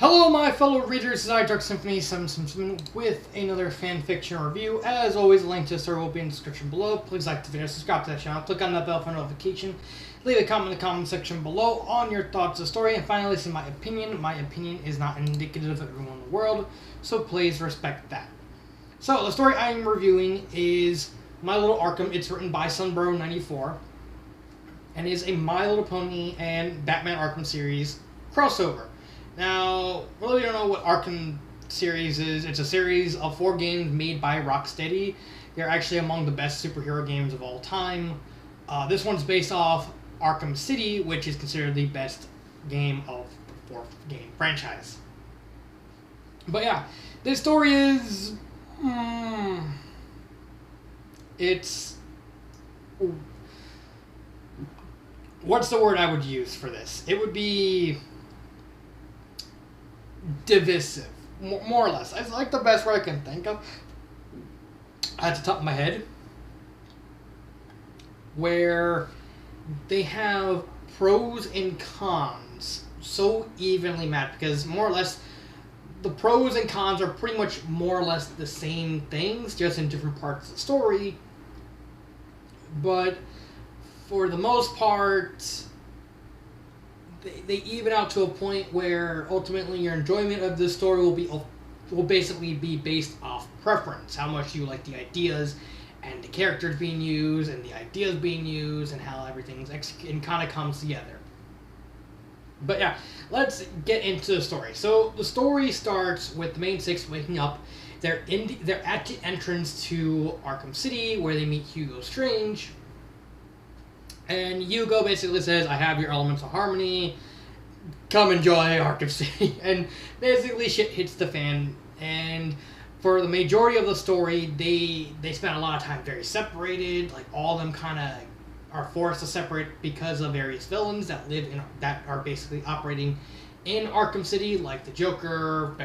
Hello, my fellow readers. This is Dark Symphony with another fanfiction review. As always, a link to the story will be in the description below. Please like the video, subscribe to the channel, click on that bell for notification, leave a comment in the comment section below on your thoughts of the story, and finally, listen to my opinion. My opinion is not indicative of everyone in the world, so please respect that. So, the story I'm reviewing is My Little Arkham. It's written by Sunbro94, and is a My Little Pony and Batman Arkham series crossover. Now, really don't know what Arkham series is. It's a series of 4 games made by Rocksteady. They're actually among the best superhero games of all time. This one's based off Arkham City, which is considered the best game of the 4th game franchise. But yeah, this story is... it's... what's the word I would use for this? It would be... divisive, more or less. It's like the best word I can think of at the top of my head, where they have pros and cons so evenly matched, because more or less the pros and cons are pretty much more or less the same things, just in different parts of the story. But for the most part, they even out to a point where ultimately your enjoyment of this story will basically be based off preference, how much you like the ideas and the characters being used and the ideas being used and how everything's executed and kind of comes together. But yeah, let's get into the story. So the story starts with the main 6 waking up. They're at the entrance to Arkham City, where they meet Hugo Strange. And Hugo basically says, I have your elements of harmony, come enjoy Arkham City. And basically shit hits the fan. And for the majority of the story, they spend a lot of time very separated. Like, all of them kind of are forced to separate because of various villains that are basically operating in Arkham City, like the Joker,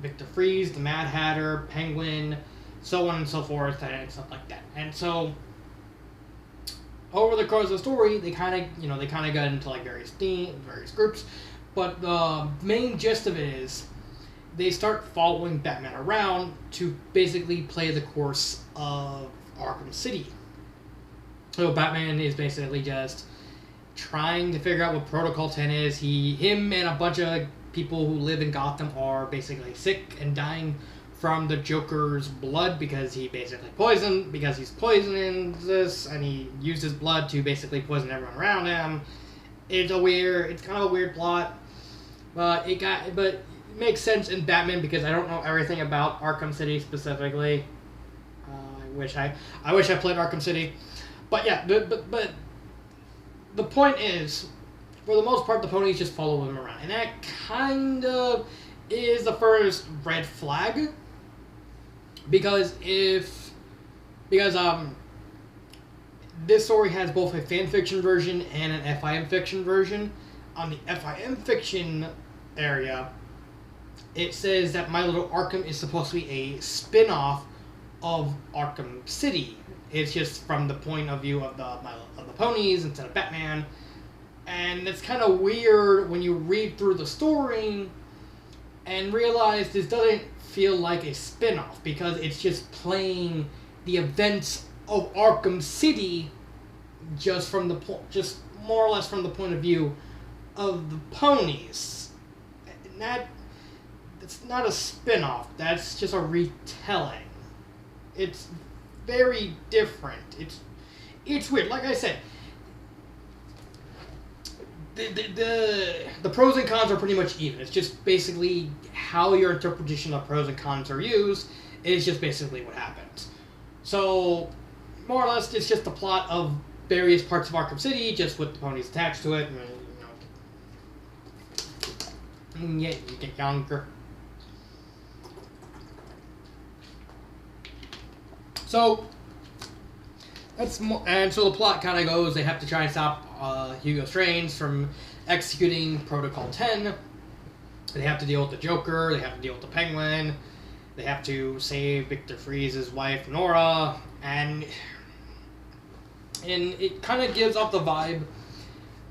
Victor Freeze, the Mad Hatter, Penguin, so on and so forth, and stuff like that. And so over the course of the story, they kind of got into like various groups, but the main gist of it is they start following Batman around to basically play the course of Arkham City. So Batman is basically just trying to figure out what Protocol 10 is. Him and a bunch of people who live in Gotham are basically sick and dying from the Joker's blood because he's poisoning this, and he used his blood to basically poison everyone around him. It's kind of a weird plot, but it makes sense in Batman because I don't know everything about Arkham City specifically. I wish I played Arkham City, but yeah, but the point is, for the most part, the ponies just follow him around, and that kind of is the first red flag. Because this story has both a fanfiction version and an FIM fiction version. On the FIM fiction area, it says that My Little Arkham is supposed to be a spin-off of Arkham City. It's just from the point of view of the ponies instead of Batman. And it's kind of weird when you read through the story and realize this doesn't feel like a spin-off, because it's just playing the events of Arkham City just more or less from the point of view of the ponies. It's not a spin-off, that's just a retelling. It's very different. It's weird. Like I said, the pros and cons are pretty much even. It's just basically how your interpretation of pros and cons are used is just basically what happens. So, more or less, it's just the plot of various parts of Arkham City, just with the ponies attached to it. Yeah, you get younger. So so the plot kind of goes, they have to try and stop Hugo Strange from executing Protocol 10. They have to deal with the Joker, they have to deal with the Penguin, they have to save Victor Freeze's wife, Nora, and it kind of gives off the vibe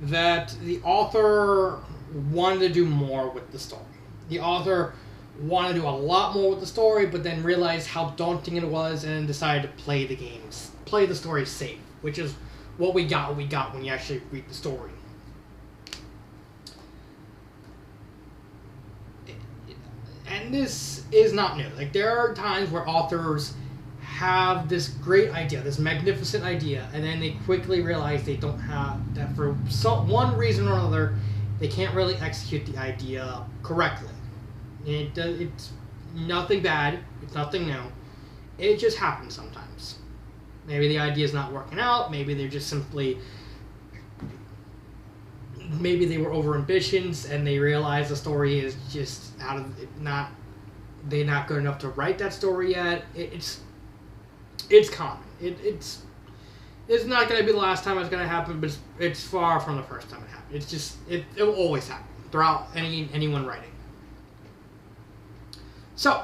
that the author wanted to do more with the story. The author wanted to do a lot more with the story, but then realized how daunting it was, and decided to play the story safe, which is what we got when you actually read the story. And this is not new. Like, there are times where authors have this great idea, this magnificent idea, and then they quickly realize they don't have that, for one reason or another, they can't really execute the idea correctly. It's nothing bad. It's nothing new. It just happens sometimes. Maybe the idea is not working out. Maybe they're just simply... Maybe they were over-ambitious and they realize the story is just they're not good enough to write that story yet. It's common. It's not going to be the last time it's going to happen, but it's far from the first time it happened. It's just... It will always happen throughout anyone writing. So,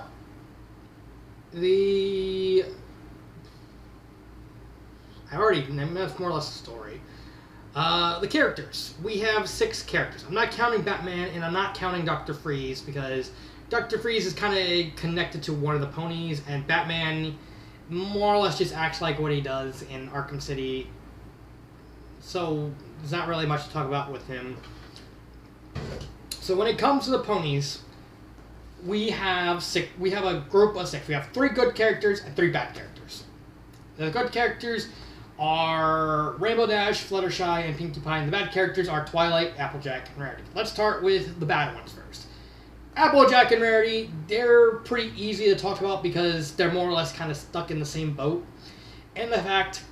that's more or less the story. The characters. We have 6 characters. I'm not counting Batman, and I'm not counting Dr. Freeze, because Dr. Freeze is kind of connected to one of the ponies, and Batman more or less just acts like what he does in Arkham City. So, there's not really much to talk about with him. So, when it comes to the ponies... We have a group of 6. We have 3 good characters and 3 bad characters. The good characters are Rainbow Dash, Fluttershy, and Pinkie Pie, and the bad characters are Twilight, Applejack, and Rarity. Let's start with the bad ones first. Applejack and Rarity, they're pretty easy to talk about because they're more or less kind of stuck in the same boat. And the fact,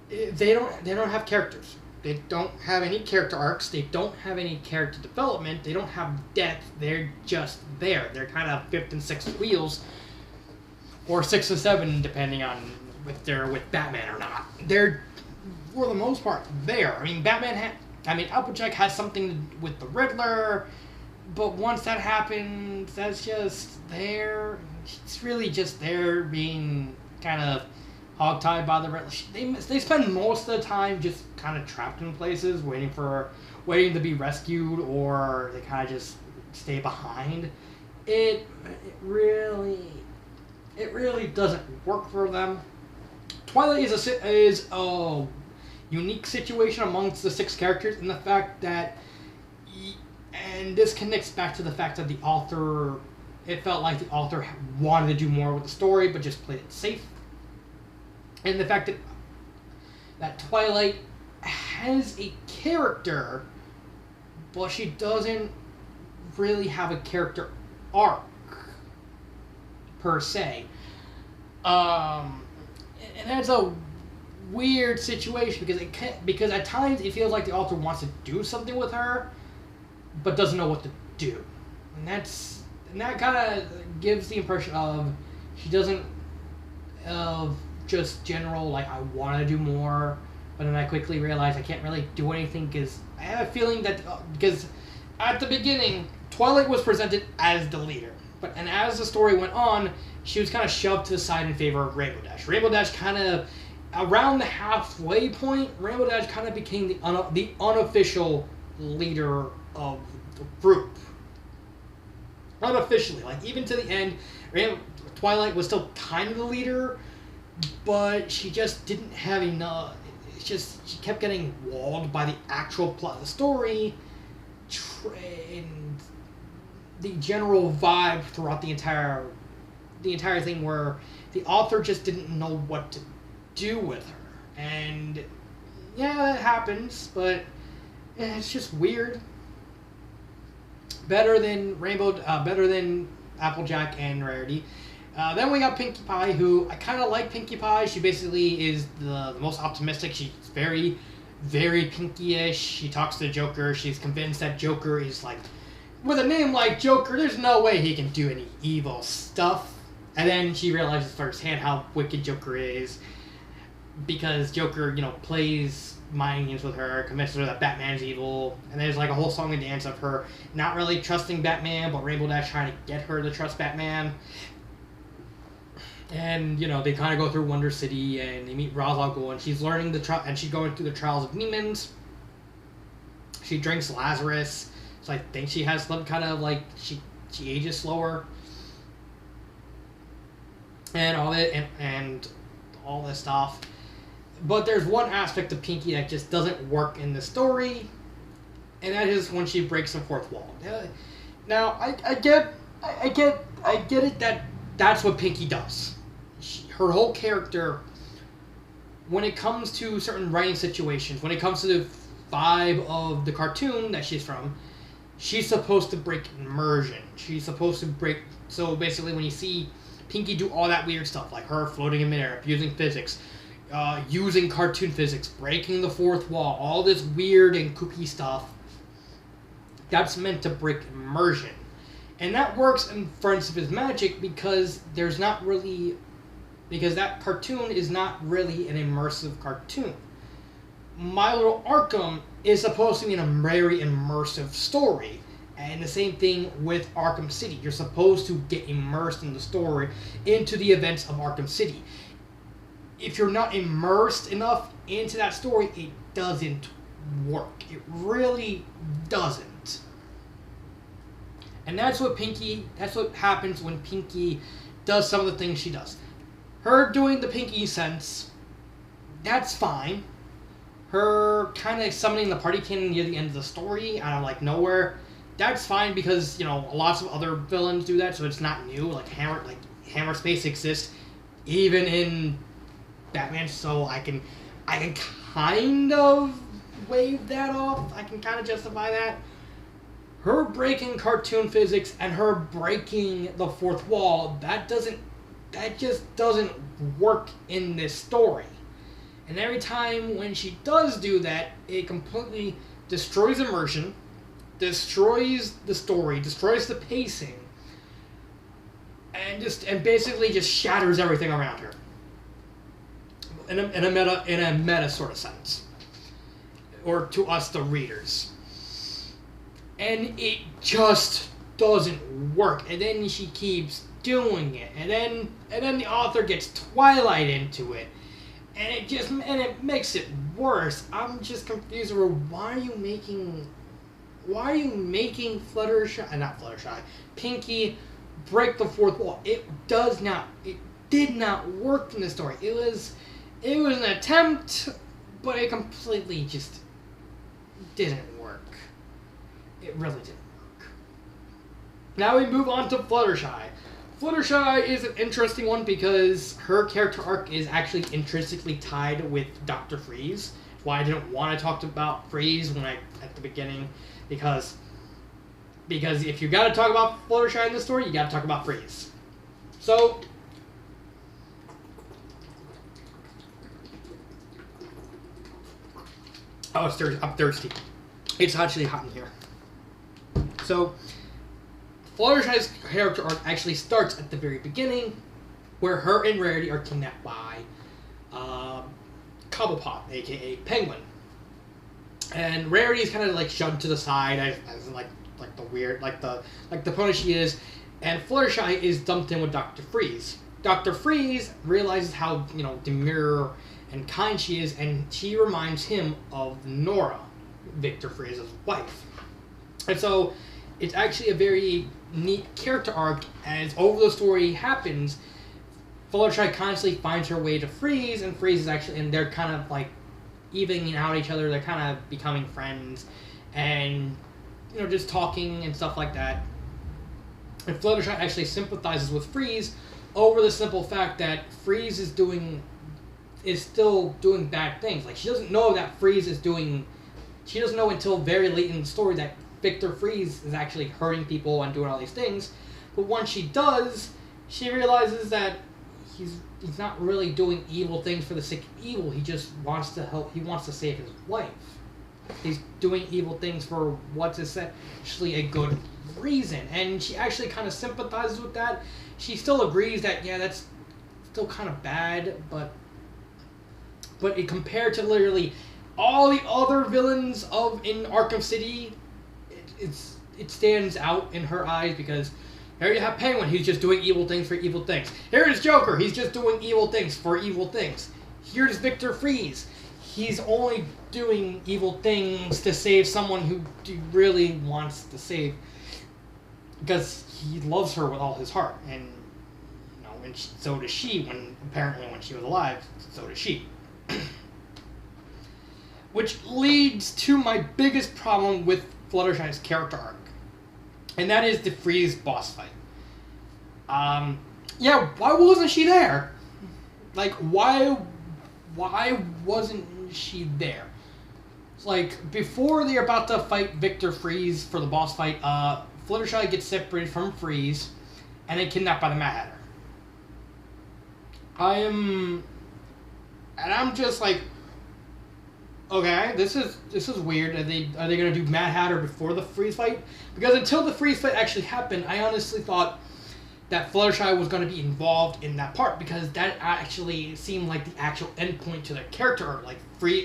they don't have characters. They don't have any character arcs. They don't have any character development. They don't have depth. They're just there. They're kind of 5th and 6th wheels, or 6 or 7, depending on if they're with Batman or not. They're, for the most part, there. I mean, Applejack has something with the Riddler, but once that happens, that's just there. It's really just there being kind of hogtied by the Riddler. They spend most of the time just kind of trapped in places, waiting to be rescued, or they kind of just stay behind. It really doesn't work for them. Twilight is a unique situation amongst the 6 characters in the fact that, and this connects back to the fact that it felt like the author wanted to do more with the story, but just played it safe. And the fact that Twilight has a character, but she doesn't really have a character arc, per se. And that's a weird situation, because at times it feels like the author wants to do something with her, but doesn't know what to do. And that kind of gives the impression of she doesn't... just general, like, I want to do more, but then I quickly realize I can't really do anything, because I have a feeling that, because at the beginning, Twilight was presented as the leader, and as the story went on, she was kind of shoved to the side in favor of Rainbow Dash. Rainbow Dash kind of, around the halfway point, Rainbow Dash kind of became the unofficial leader of the group. Unofficially, like, even to the end, Twilight was still kind of the leader, but she just didn't have enough. It's just, she kept getting walled by the actual plot of the story, and the general vibe throughout the entire thing, where the author just didn't know what to do with her. And yeah, that happens, but it's just weird. Better than Applejack and Rarity. Then we got Pinkie Pie, who I kind of like Pinkie Pie. She basically is the most optimistic. She's very, very Pinkie-ish. She talks to Joker. She's convinced that Joker is like, with a name like Joker, there's no way he can do any evil stuff. And then she realizes firsthand how wicked Joker is, because Joker, plays mind games with her, convinces her that Batman's evil, and there's like a whole song and dance of her not really trusting Batman, but Rainbow Dash trying to get her to trust Batman. And, they kind of go through Wonder City, and they meet Ra's al Ghul, and she's learning and she's going through the trials of demons. She drinks Lazarus, so I think she has some kind of, like, she ages slower, and all that, and all this stuff. But there's one aspect of Pinkie that just doesn't work in the story, and that is when she breaks the fourth wall. Now, I get it that that's what Pinkie does. Her whole character, when it comes to certain writing situations, when it comes to the vibe of the cartoon that she's from, she's supposed to break immersion. She's supposed to break... So basically when you see Pinkie do all that weird stuff, like her floating in midair, using physics, using cartoon physics, breaking the fourth wall, all this weird and kooky stuff, that's meant to break immersion. And that works in Friends of His Magic because there's not really... Because that cartoon is not really an immersive cartoon. My Little Arkham is supposed to be a very immersive story. And the same thing with Arkham City. You're supposed to get immersed in the story, into the events of Arkham City. If you're not immersed enough into that story, it doesn't work. It really doesn't. And that's what happens when Pinkie does some of the things she does. Her doing the Pinkie sense, that's fine. Her kind of summoning the party cannon near the end of the story out of like nowhere, that's fine because, you know, lots of other villains do that, so it's not new. Like Hammer Space exists even in Batman, so I can kind of wave that off. I can kind of justify that. Her breaking cartoon physics and her breaking the fourth wall, that just doesn't work in this story. And every time when she does do that, it completely destroys immersion, destroys the story, destroys the pacing, and basically just shatters everything around her. In a meta sort of sense. Or to us, the readers. And it just doesn't work. And then she keeps doing it. And then the author gets Twilight into it. And it makes it worse. I'm just confused over why are you making Fluttershy, Pinkie break the fourth wall? It did not work in the story. It was an attempt, but it completely just didn't work. It really didn't work. Now we move on to Fluttershy. Fluttershy is an interesting one because her character arc is actually intrinsically tied with Dr. Freeze. That's why I didn't want to talk about Freeze at the beginning, because if you got to talk about Fluttershy in this story, you got to talk about Freeze. So I'm thirsty. It's actually hot in here. So Fluttershy's character arc actually starts at the very beginning, where her and Rarity are kidnapped by Cobblepot, aka Penguin. And Rarity is kind of like shoved to the side as like the weird, like the pony she is, and Fluttershy is dumped in with Dr. Freeze. Dr. Freeze realizes how, you know, demure and kind she is, and she reminds him of Nora, Victor Freeze's wife. And so it's actually a very neat character arc. As over the story happens, Fluttershy constantly finds her way to Freeze, and Freeze is actually, and they're kind of like evening out each other. They're kind of becoming friends, and, you know, just talking and stuff like that. And Fluttershy actually sympathizes with Freeze over the simple fact that Freeze is still doing bad things. Like, she doesn't know that Freeze is doing... She doesn't know until very late in the story that Victor Freeze is actually hurting people and doing all these things. But once she does, she realizes that he's not really doing evil things for the sake of evil. He just wants to help. He wants to save his wife. He's doing evil things for what's essentially a good reason. And she actually kind of sympathizes with that. She still agrees that, yeah, that's still kind of bad, but it, compared to literally all the other villains in Arkham City, it stands out in her eyes, because here you have Penguin, he's just doing evil things for evil things. Here's Joker, he's just doing evil things for evil things. Here's Victor Freeze, he's only doing evil things to save someone who really wants to save because he loves her with all his heart, and and so does she. When she was alive, so does she. Which leads to my biggest problem with Fluttershy's character arc, and that is the Freeze boss fight. Yeah, why wasn't she there? Like, why wasn't she there? It's like, before they're about to fight Victor Freeze for the boss fight, Fluttershy gets separated from Freeze, and then kidnapped by the Mad Hatter. I'm just like, okay, this is weird. Are they gonna do Mad Hatter before the Freeze fight? Because until the Freeze fight actually happened, I honestly thought that Fluttershy was going to be involved in that part, because that actually seemed like the actual endpoint to the character arc. Like,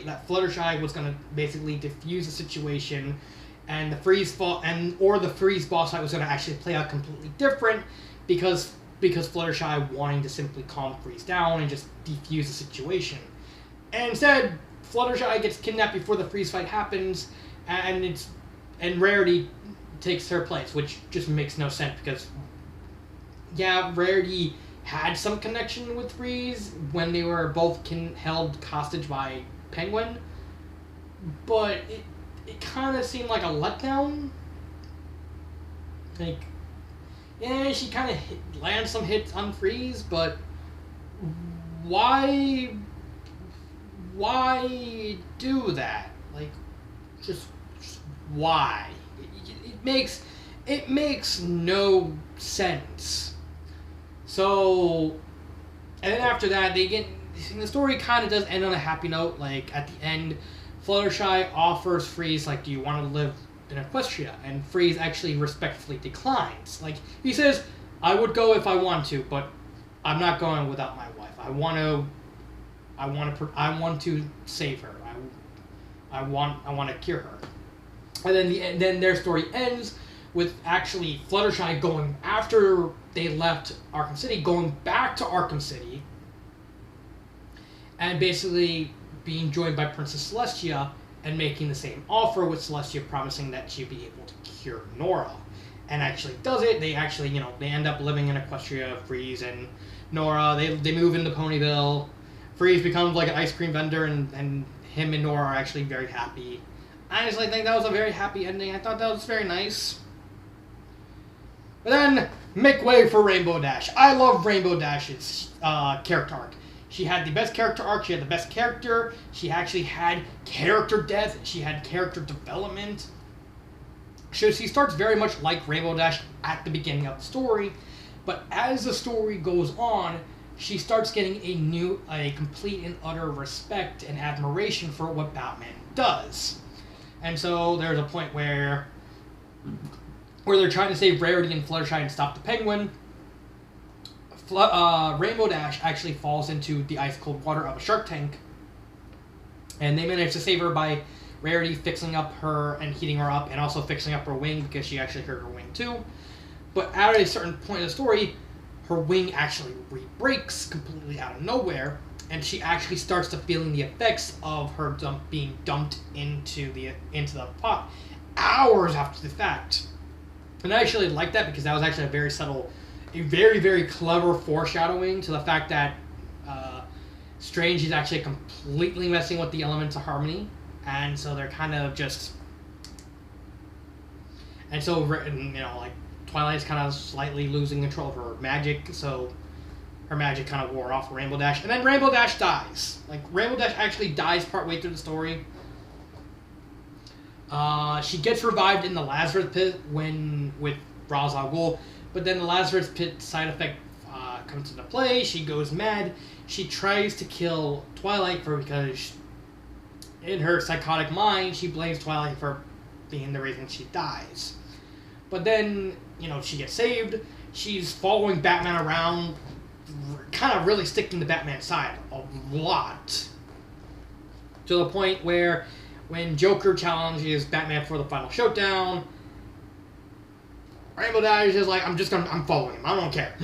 that Fluttershy was going to basically defuse the situation, and the Freeze the Freeze boss fight was going to actually play out completely different, because Fluttershy wanting to simply calm Freeze down and just defuse the situation. And instead, Fluttershy gets kidnapped before the Freeze fight happens, and Rarity takes her place, which just makes no sense, because yeah, Rarity had some connection with Freeze when they were both held hostage by Penguin, but it kind of seemed like a letdown. Like, yeah, she kind of lands some hits on Freeze, but why do that? Like, just why? It makes no sense. So, and then after that, the story kind of does end on a happy note. Like, at the end, Fluttershy offers Freeze, like, do you want to live in Equestria? And Freeze actually respectfully declines. Like, he says, I would go if I want to, but I'm not going without my wife. I want to save her. I want to cure her. And then their story ends with actually Fluttershy going, after they left Arkham City, going back to Arkham City, and basically being joined by Princess Celestia and making the same offer, with Celestia promising that she'd be able to cure Nora. And actually does it. They actually, they end up living in Equestria, Freeze and Nora. They move into Ponyville. Freeze becomes like an ice cream vendor, and him and Nora are actually very happy. I honestly think that was a very happy ending. I thought that was very nice. But then, make way for Rainbow Dash. I love Rainbow Dash's character arc. She had the best character arc, she had the best character, she actually had character depth, she had character development. She starts very much like Rainbow Dash at the beginning of the story, but as the story goes on, she starts getting a complete and utter respect and admiration for what Batman does. And so there's a point where they're trying to save Rarity and Fluttershy and stop the Penguin. Rainbow Dash actually falls into the ice-cold water of a shark tank, and they manage to save her by Rarity fixing up her and heating her up, and also fixing up her wing, because she actually hurt her wing too. But at a certain point in the story, her wing actually re-breaks completely out of nowhere, and she actually starts to feeling the effects of her being dumped into the pot hours after the fact. And I actually like that, because that was actually a very subtle, a very, very clever foreshadowing to the fact that Strange is actually completely messing with the elements of harmony, and so they're kind of just, and so like Twilight's kind of slightly losing control of her magic, so her magic kind of wore off Rainbow Dash, and then Rainbow Dash dies. Like, Rainbow Dash actually dies partway through the story. She gets revived in the Lazarus Pit with Ra's al Ghul, but then the Lazarus Pit side effect comes into play. She goes mad. She tries to kill Twilight because in her psychotic mind, she blames Twilight for being the reason she dies. But then, she gets saved. She's following Batman around, kind of really sticking to Batman's side a lot. To the point where when Joker challenges Batman for the final showdown, Rainbow Dash is like, I'm following him. I don't care.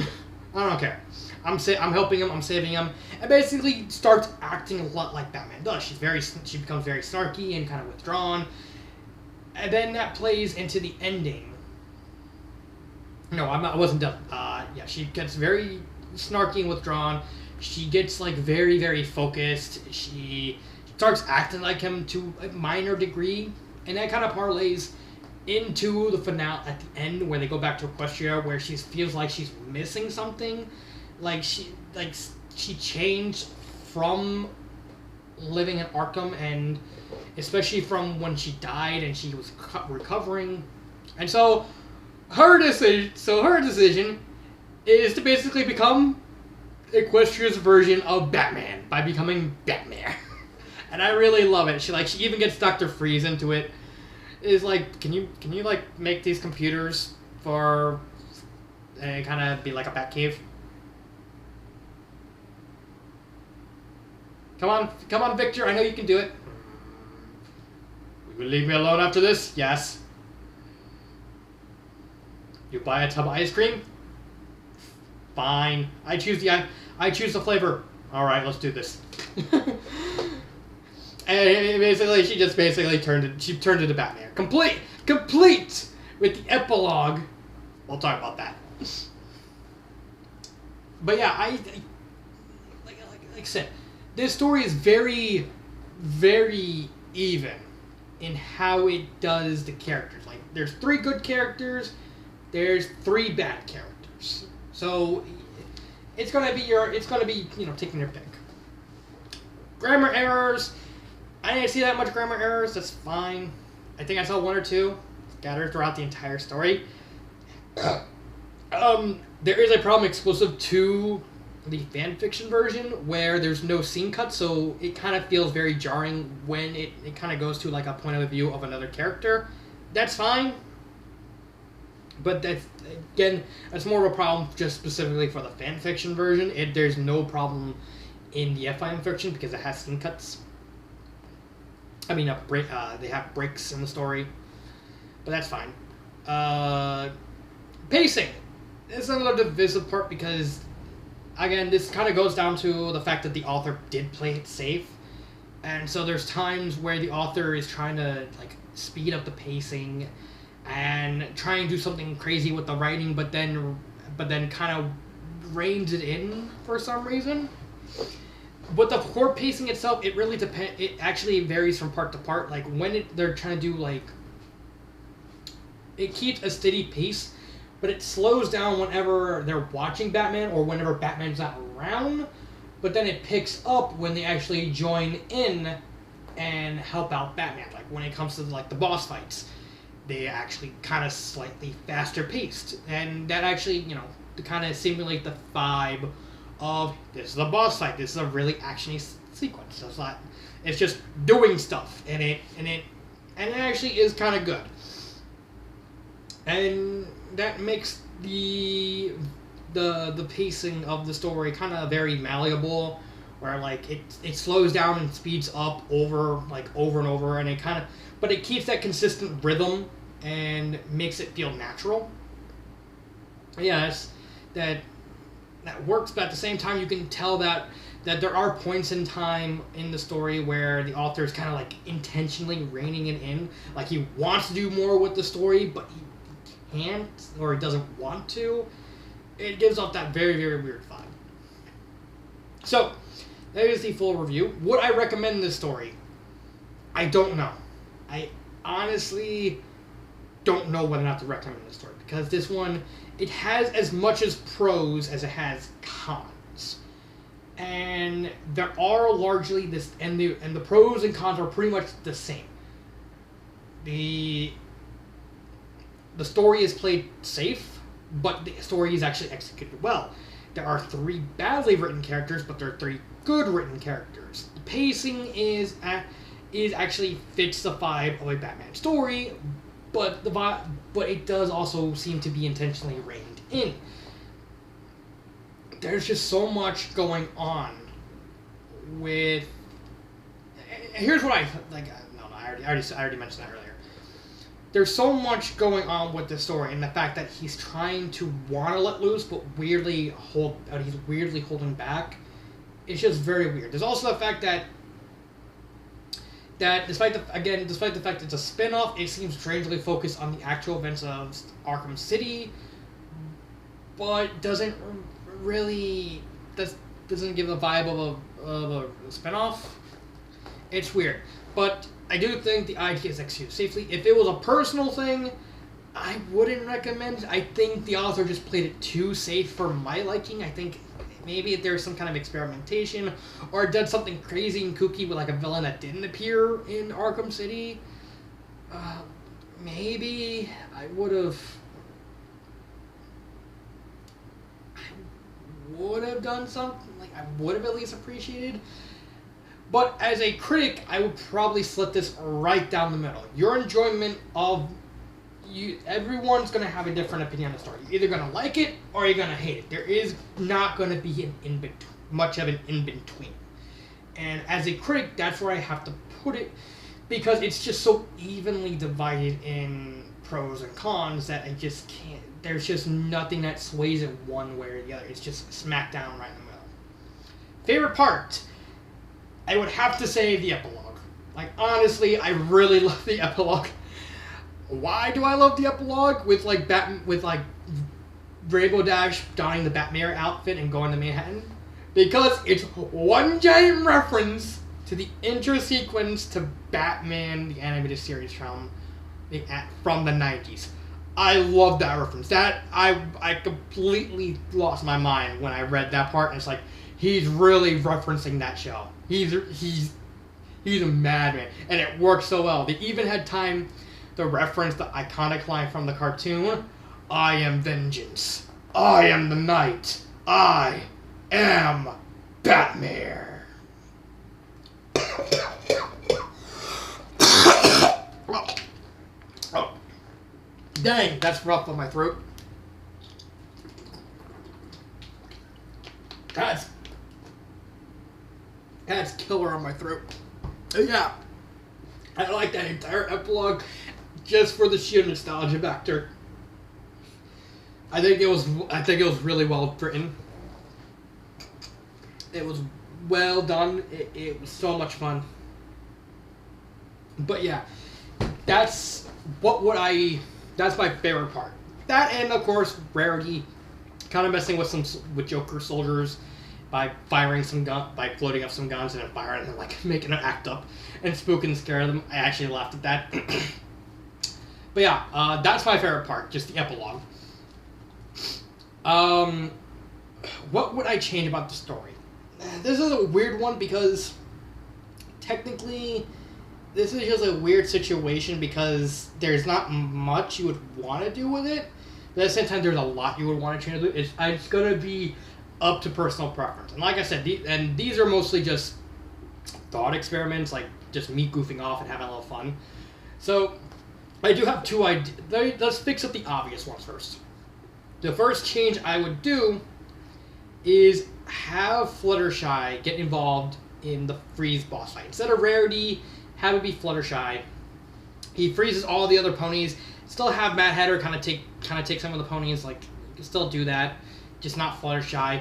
I don't care. I'm helping him. I'm saving him. And basically starts acting a lot like Batman does. She becomes very snarky and kind of withdrawn. And then that plays into the ending. No, I wasn't done. Yeah, she gets very snarky and withdrawn. She gets like very, very focused. She starts acting like him to a minor degree, and that kind of parlays into the finale at the end where they go back to Equestria, where she feels like she's missing something, like she changed from living in Arkham, and especially from when she died and she was recovering, and so her decision is to basically become Equestria's version of Batman by becoming Batman. And I really love it. She even gets Dr. Freeze into it. Is like, can you like make these computers for kind of be like a Batcave? Come on, Victor. I know you can do it. Will you leave me alone after this? Yes. You buy a tub of ice cream? Fine. I choose the flavor. All right, let's do this. And basically, she turned into Batman. Complete with the epilogue. We'll talk about that. But yeah, like I said, this story is very, very even in how it does the characters. Like, there's 3 good characters, there's 3 bad characters. So it's gonna be taking your pick. Grammar errors. I didn't see that much grammar errors. That's fine. I think I saw 1 or 2 scattered throughout the entire story. There is a problem exclusive to the fanfiction version where there's no scene cut, so it kind of feels very jarring when it kind of goes to like a point of view of another character. That's fine. But that's more of a problem just specifically for the fanfiction version. There's no problem in the fanfiction because it has scene cuts. I mean, they have breaks in the story, but that's fine. Pacing is another divisive part because, again, this kind of goes down to the fact that the author did play it safe, and so there's times where the author is trying to like speed up the pacing and try and do something crazy with the writing, but then kind of reins it in for some reason. But the core pacing itself, it really depends. It actually varies from part to part. Like when they're trying to do like, it keeps a steady pace, but it slows down whenever they're watching Batman or whenever Batman's not around. But then it picks up when they actually join in and help out Batman. Like when it comes to like the boss fights, they actually kind of slightly faster paced, and that actually to kind of simulate the vibe of this is a boss fight. This is a really actiony sequence. It's just doing stuff, and it actually is kind of good, and that makes the pacing of the story kind of very malleable, where like it slows down and speeds up over and over, and but it keeps that consistent rhythm and makes it feel natural. Yeah, that works, but at the same time you can tell that there are points in time in the story where the author is kind of like intentionally reining it in. Like he wants to do more with the story, but he can't, or he doesn't want to. It gives off that very, very weird vibe. So, that is the full review. Would I recommend this story? I don't know. I honestly don't know whether or not to recommend this story, because this one, it has as much as pros as it has cons, and there are largely this, and the pros and cons are pretty much the same. The story is played safe, but the story is actually executed well. There are 3 badly written characters, but there are 3 good written characters. The pacing is actually fits the vibe of a Batman story, but it does also seem to be intentionally reined in. There's just so much going on with. Here's what I like. No, I already mentioned that earlier. There's so much going on with the story, and the fact that he's trying to want to let loose, but he's weirdly holding back. It's just very weird. There's also the fact that despite the fact it's a spin-off, it seems strangely focused on the actual events of Arkham City, but doesn't really doesn't give the vibe of a spinoff. It's weird, but I do think the idea is executed safely. If it was a personal thing, I wouldn't recommend it. I think the author just played it too safe for my liking. I think maybe if there's some kind of experimentation or did something crazy and kooky with like a villain that didn't appear in Arkham City, maybe I would have done something, like I would have at least appreciated. But as a critic, I would probably split this right down the middle. Your enjoyment of everyone's going to have a different opinion on the story. You're either going to like it or you're going to hate it. There is not going to be much of an in-between. And as a critic, that's where I have to put it, because it's just so evenly divided in pros and cons that I just can't. There's just nothing that sways it one way or the other. It's just smack down right in the middle. Favorite part? I would have to say the epilogue. Like, honestly, I really love the epilogue. Why do I love the epilogue? With Rainbow Dash donning the Batmare outfit and going to Manhattan? Because it's one giant reference to the intro sequence to Batman, the animated series from the 90s. I love that reference. That I completely lost my mind when I read that part, and it's like, he's really referencing that show. He's a madman, and it works so well. They even had time to reference the iconic line from the cartoon, "I am vengeance. I am the night. I am Batman." Oh. Dang, that's rough on my throat. That's killer on my throat. Yeah, I like that entire epilogue just for the sheer nostalgia factor. I think it was really well written. It was well done. It was so much fun. But yeah, that's my favorite part. That, and of course Rarity kind of messing with Joker soldiers by by floating up some guns and then firing and like making them act up and spook and scare them. I actually laughed at that. But yeah, that's my favorite part, just the epilogue. What would I change about the story? This is a weird one because technically this is just a weird situation because there's not much you would want to do with it, but at the same time there's a lot you would want to change with it. It's going to be up to personal preference. And like I said, these are mostly just thought experiments, like just me goofing off and having a little fun. So I do have two ideas. Let's fix up the obvious ones first. The first change I would do is have Fluttershy get involved in the Freeze boss fight. Instead of Rarity, have it be Fluttershy. He freezes all the other ponies. Still have Mad Hatter kind of take some of the ponies. Like, you can still do that, just not Fluttershy.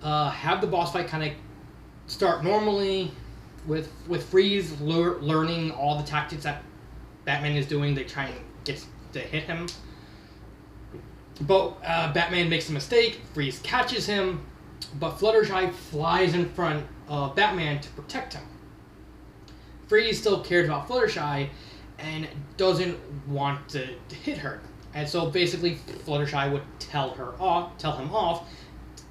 Have the boss fight kind of start normally with Freeze learning all the tactics that Batman is doing. They try and get to hit him. But Batman makes a mistake. Freeze catches him, but Fluttershy flies in front of Batman to protect him. Freeze still cares about Fluttershy and doesn't want to hit her. And so basically Fluttershy would tell him off,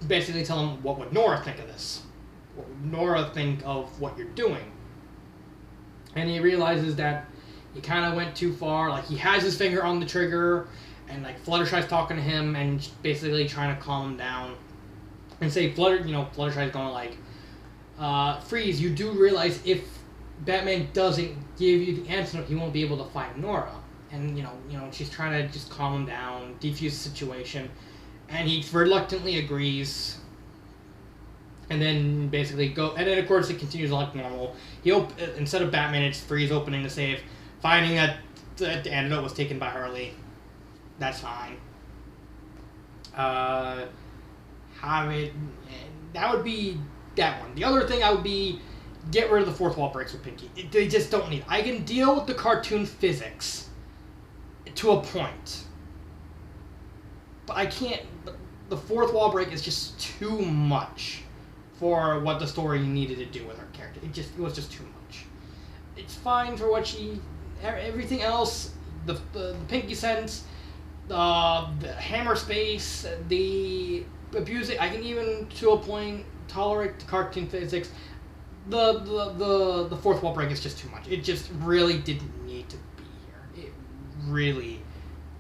basically tell him, what would Nora think of this? What would Nora think of what you're doing? And he realizes that he kind of went too far. Like, he has his finger on the trigger, and like Fluttershy's talking to him and basically trying to calm him down and say, Fluttershy's going to like, Freeze, you do realize if Batman doesn't give you the antidote, he won't be able to find Nora. And she's trying to just calm him down, defuse the situation, and he reluctantly agrees. And then basically and then of course it continues like normal. Instead of Batman, it's Freeze opening the safe, finding that the antidote was taken by Harley. That's fine. That would be that one. The other thing I would be, get rid of the fourth wall breaks with Pinkie. They just don't need it. I can deal with the cartoon physics to a point. but I can't. The fourth wall break is just too much for what the story needed to do with her character. It was just too much. It's fine for what she. Everything else, the Pinkie sense, the hammer space, the abusing. I can even to a point tolerate the cartoon physics. The fourth wall break is just too much. It just really didn't need to be here. It really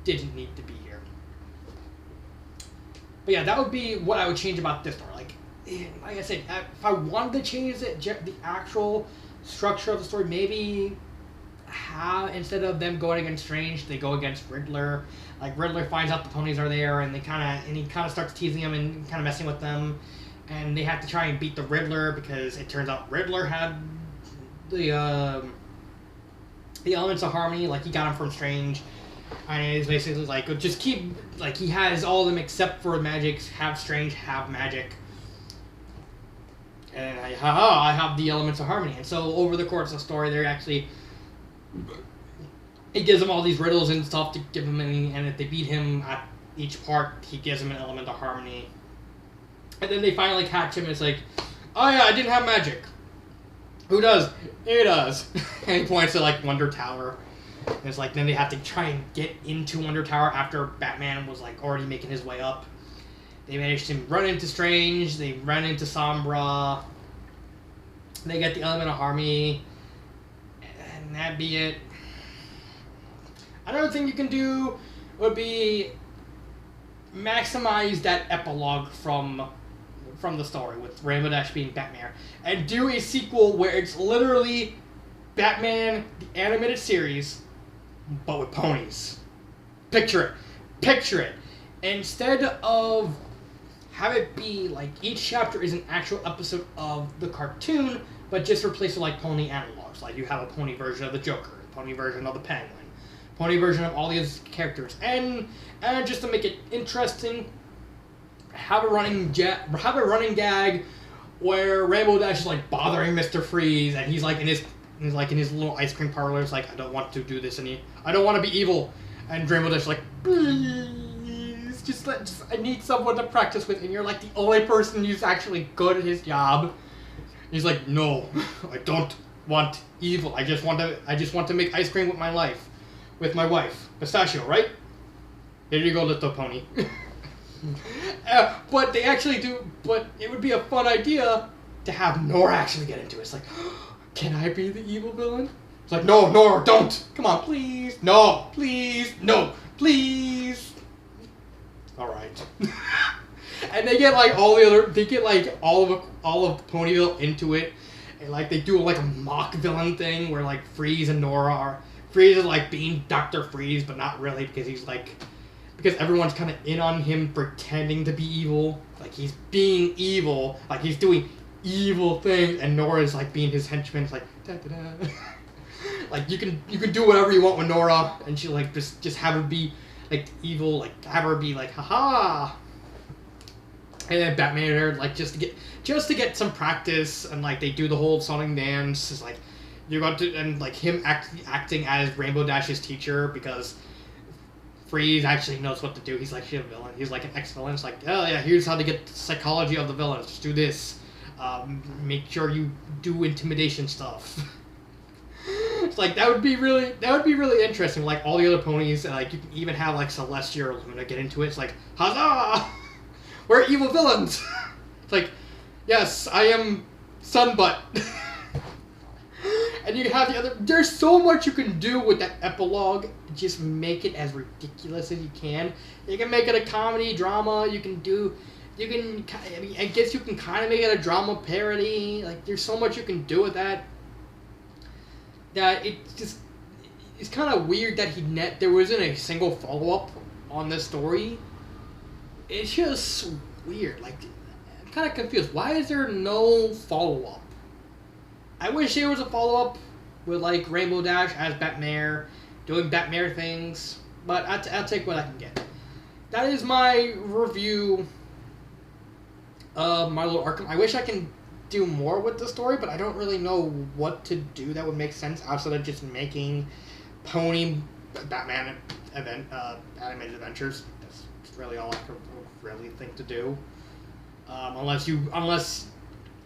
didn't need to be here. But yeah, that would be what I would change about this story. Like I said, if I wanted to change the actual structure of the story, maybe instead of them going against Strange, they go against Riddler. Like Riddler finds out the ponies are there, and he kind of starts teasing them and kind of messing with them, and they have to try and beat the Riddler because it turns out Riddler had the elements of harmony. Like he got them from Strange. And it's basically like, just keep, like, he has all of them except for magic, have Strange, have magic. And I have the elements of harmony. And so over the course of the story, they're actually, it gives them all these riddles and stuff to give them and if they beat him at each part, he gives them an element of harmony. And then they finally catch him and it's like, oh yeah, I didn't have magic. Who does? He does. And he points to, like, Wonder Tower. And it's like, then they have to try and get into Wonder Tower after Batman was, like, already making his way up. They managed to run into Strange, they run into Sombra, they get the element of harmony, and that'd be it. Another thing you can do would be maximize that epilogue from the story, with Rainbow Dash being Batman, and do a sequel where it's literally Batman, the animated series, but with ponies. Picture it. Instead of have it be like each chapter is an actual episode of the cartoon, but just replace it like pony analogs. Like you have a pony version of the Joker, a pony version of the Penguin, pony version of all these characters, and just to make it interesting, have a running gag where Rainbow Dash is like bothering Mr. Freeze, and he's like in his little ice cream parlor. It's like, I don't want to do this I don't want to be evil. And Rainbow Dash is like, please, just I need someone to practice with. And you're like the only person who's actually good at his job. And he's like, no, I don't want evil. I just want to make ice cream with my wife, Pistachio, right? Here you go, little pony. But they actually do. But it would be a fun idea to have Nora actually get into it. It's like, can I be the evil villain? It's like, no, Nora, don't. Come on, please. No, please. No, please. All right. And they get like all of Ponyville into it, and like they do like a mock villain thing where like Freeze and Nora are. Freeze is like being Dr. Freeze, but not really because everyone's kind of in on him pretending to be evil. Like he's being evil, like he's doing evil things, and Nora's like being his henchman. It's like da da da. Like you can do whatever you want with Nora, and she like just have her be like evil, like have her be like haha. And then Batman like just to get some practice, and like they do the whole song dance. It's like you're going to, and like him acting as Rainbow Dash's teacher, because Freeze actually knows what to do. He's like, she's a villain. He's like an ex-villain. It's like, oh yeah, here's how to get the psychology of the villains. Just do this. Make sure you do intimidation stuff. It's like that would be really interesting. Like all the other ponies, and like you can even have like Celestia or Luna get into it. It's like, huzzah! We're evil villains. It's like, yes, I am Sunbutt. And you have the other. There's so much you can do with that epilogue. Just make it as ridiculous as you can. You can make it a comedy, drama. I guess you can kind of make it a drama parody. Like, there's so much you can do with that. That it's kind of weird that there wasn't a single follow-up on this story. It's just weird. Like, I'm kind of confused. Why is there no follow-up? I wish there was a follow-up with, like, Rainbow Dash as Batmare, doing Batmare things, but I'll take what I can get. That is my review of My Little Arkham. I wish I can do more with the story, but I don't really know what to do that would make sense outside of just making Pony Batman animated adventures. That's really all I could really think to do. Unless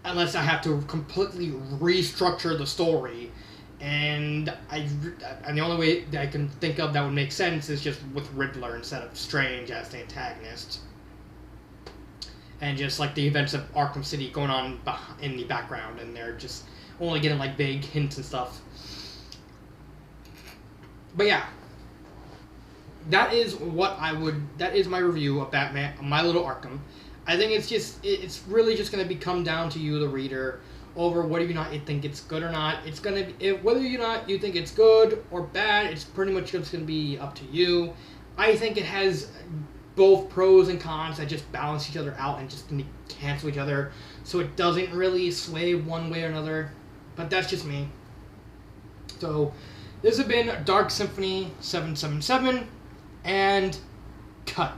I have to completely restructure the story, and the only way that I can think of that would make sense is just with Riddler instead of Strange as the antagonist, and just like the events of Arkham City going on in the background, and they're just only getting like vague hints and stuff. But yeah, that is my review of Batman, My Little Arkham. I think it's really just going to come down to you, the reader, over whether or not you think it's good or not. It's going to whether or not you think it's good or bad, it's pretty much just going to be up to you. I think it has both pros and cons that just balance each other out and just cancel each other, so it doesn't really sway one way or another. But that's just me. So this has been Dark Symphony 777, and cut.